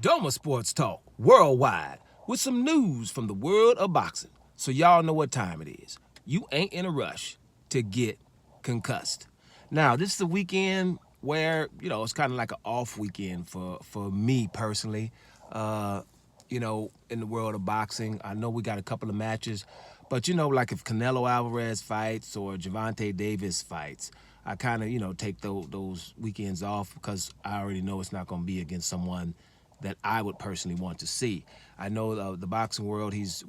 Doma Sports Talk worldwide with some news from the world of boxing. So y'all know what time it is. You ain't in a rush to get concussed. Now, this is a weekend where, it's kind of like an off weekend for me personally. In the world of boxing, I know we got a couple of matches, but like if Canelo Alvarez fights or Gervonta Davis fights, I kind of, take those weekends off because I already know it's not going to be against someone that I would personally want to see. I know the boxing world, he's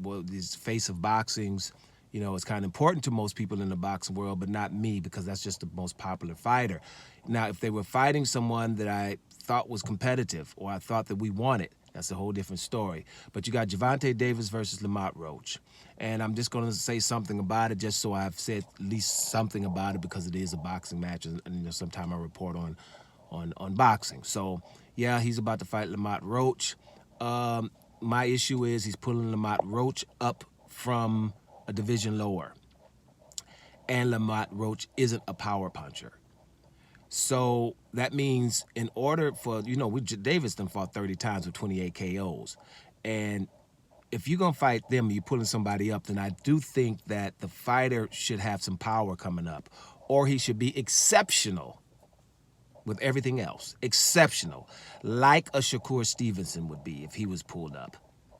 face of boxings. It's kind of important to most people in the boxing world, but not me because that's just the most popular fighter. Now, if they were fighting someone that I thought was competitive or I thought that we wanted, that's a whole different story. But you got Gervonta Davis versus Lamont Roach. And I'm just going to say something about it just so I've said at least something about it because it is a boxing match and sometime I report on boxing. So, yeah, he's about to fight Lamont Roach. My issue is he's pulling Lamont Roach up from a division lower. And Lamont Roach isn't a power puncher. So that means in order for, Davis done fought 30 times with 28 KOs. And if you're going to fight them and you're pulling somebody up, then I do think that the fighter should have some power coming up. Or he should be exceptional with everything else. Exceptional. Like a Shakur Stevenson would be if he was pulled up.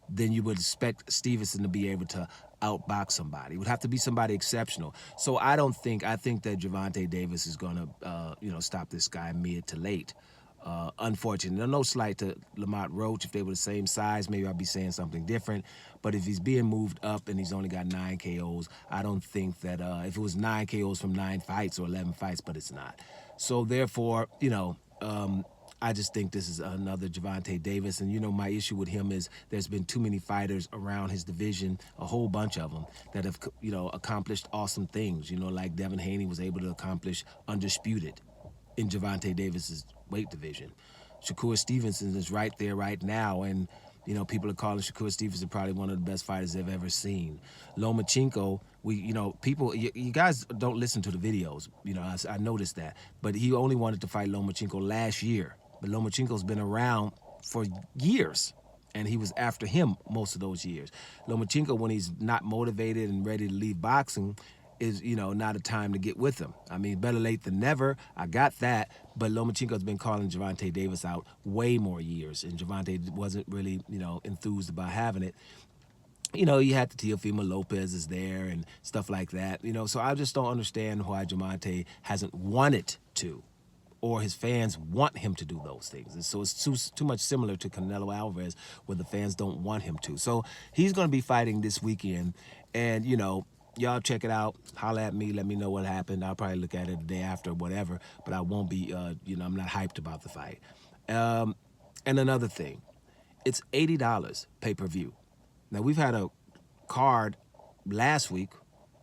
Then you would expect Stevenson to be able to outbox somebody. It would have to be somebody exceptional. So I think that Gervonta Davis is going to, stop this guy mid to late. Unfortunately, no slight to Lamont Roach. If they were the same size, maybe I'd be saying something different. But if he's being moved up and he's only got 9 KOs, I don't think that if it was 9 KOs from 9 fights or 11 fights, but it's not. So therefore, I just think this is another Gervonta Davis. And, my issue with him is there's been too many fighters around his division, a whole bunch of them, that have, accomplished awesome things. Like Devin Haney was able to accomplish undisputed in Gervonta Davis's weight division. Shakur Stevenson is right there right now. And, people are calling Shakur Stevenson probably one of the best fighters they've ever seen. Lomachenko, you guys don't listen to the videos. I noticed that. But he only wanted to fight Lomachenko last year. But Lomachenko's been around for years, and he was after him most of those years. Lomachenko, when he's not motivated and ready to leave boxing, is, not a time to get with him. I mean, better late than never. I got that. But Lomachenko's been calling Gervonta Davis out way more years, and Gervonta wasn't really, enthused about having it. You had the Teofimo Lopez is there and stuff like that. So I just don't understand why Gervonta hasn't wanted to, or his fans want him to do those things. And so it's too much similar to Canelo Alvarez, where the fans don't want him to. So he's going to be fighting this weekend, and, y'all check it out. Holla at me. Let me know what happened. I'll probably look at it the day after or whatever, but I won't be, I'm not hyped about the fight. And another thing, it's $80 pay-per-view. Now, we've had a card last week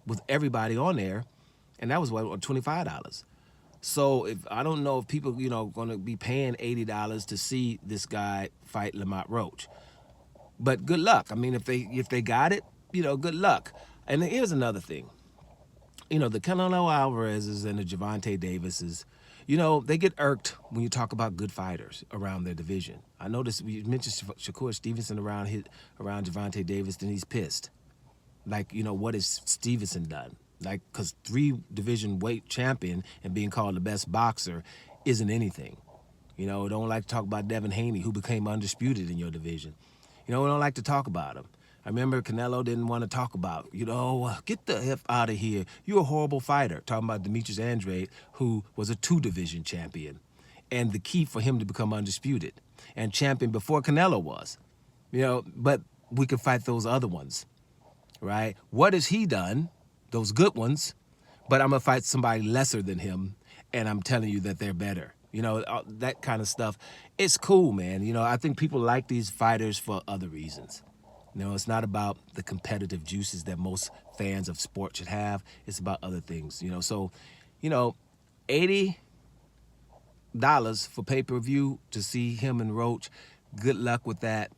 with everybody on there, and that was, $25. So I don't know if people, going to be paying $80 to see this guy fight Lamont Roach. But good luck. I mean, if they got it, good luck. And here's another thing. The Canelo Alvarez's and the Gervonta Davises, they get irked when you talk about good fighters around their division. I noticed we mentioned Shakur Stevenson around Gervonta Davis, then he's pissed. Like, what has Stevenson done? Like, because 3-division weight champion and being called the best boxer isn't anything. Don't like to talk about Devin Haney, who became undisputed in your division. We don't like to talk about him. I remember Canelo didn't want to talk about, get the F out of here. You're a horrible fighter. Talking about Demetrius Andrade, who was a 2-division champion. And the key for him to become undisputed. And champion before Canelo was. But we could fight those other ones, right? What has he done? Those good ones. But I'm going to fight somebody lesser than him, and I'm telling you that they're better. That kind of stuff. It's cool, man. I think people like these fighters for other reasons. It's not about the competitive juices that most fans of sport should have. It's about other things, So, $80 for pay-per-view to see him and Roach. Good luck with that,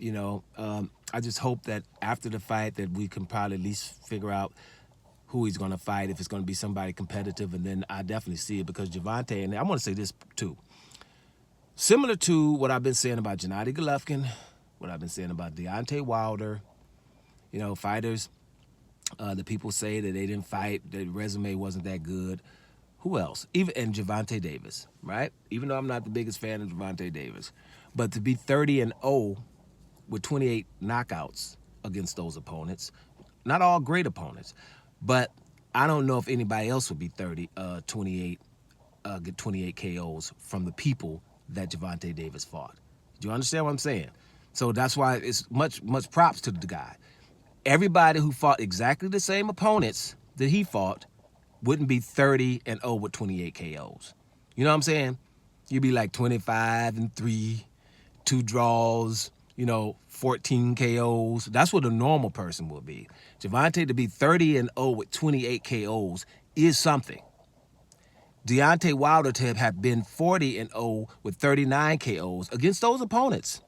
I just hope that after the fight that we can probably at least figure out who he's going to fight, if it's going to be somebody competitive. And then I definitely see it because Gervonta, and I want to say this too. Similar to what I've been saying about Gennady Golovkin, what I've been saying about Deontay Wilder, fighters, the people say that they didn't fight, their resume wasn't that good. Who else? And Gervonta Davis, right? Even though I'm not the biggest fan of Gervonta Davis, but to be 30-0 with 28 knockouts against those opponents, not all great opponents, but I don't know if anybody else would be 28, get 28 KOs from the people that Gervonta Davis fought. Do you understand what I'm saying? So that's why it's much props to the guy. Everybody who fought exactly the same opponents that he fought wouldn't be 30-0 with 28 KOs. You know what I'm saying? You'd be like 25-3, 2 draws, 14 KOs. That's what a normal person would be. Gervonta to be 30-0 with 28 KOs is something. Deontay Wilder to have been 40-0 with 39 KOs against those opponents.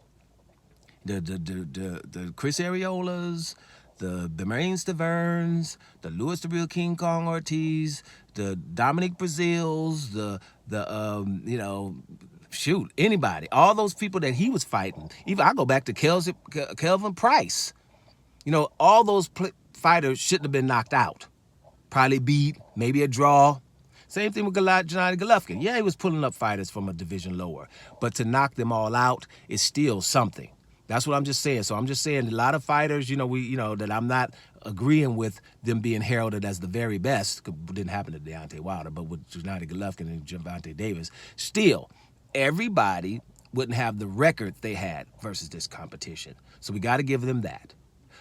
The Chris Areolas, the Marines Taverns, the Louis the Real King Kong Ortiz, the Dominic Brazils, anybody. All those people that he was fighting. Even I go back to Kelvin Price. All those fighters shouldn't have been knocked out. Probably beat, maybe a draw. Same thing with Gennady Golovkin. Yeah, he was pulling up fighters from a division lower, but to knock them all out is still something. That's what I'm just saying. So I'm just saying a lot of fighters, that I'm not agreeing with them being heralded as the very best. It didn't happen to Deontay Wilder, but with Gennady Golovkin and Gervonta Davis, still, everybody wouldn't have the record they had versus this competition. So we got to give them that.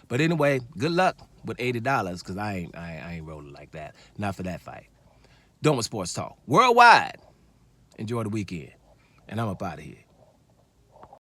But anyway, good luck with $80 because I ain't rolling like that. Not for that fight. Doma Sports Talk worldwide. Enjoy the weekend, and I'm up out of here.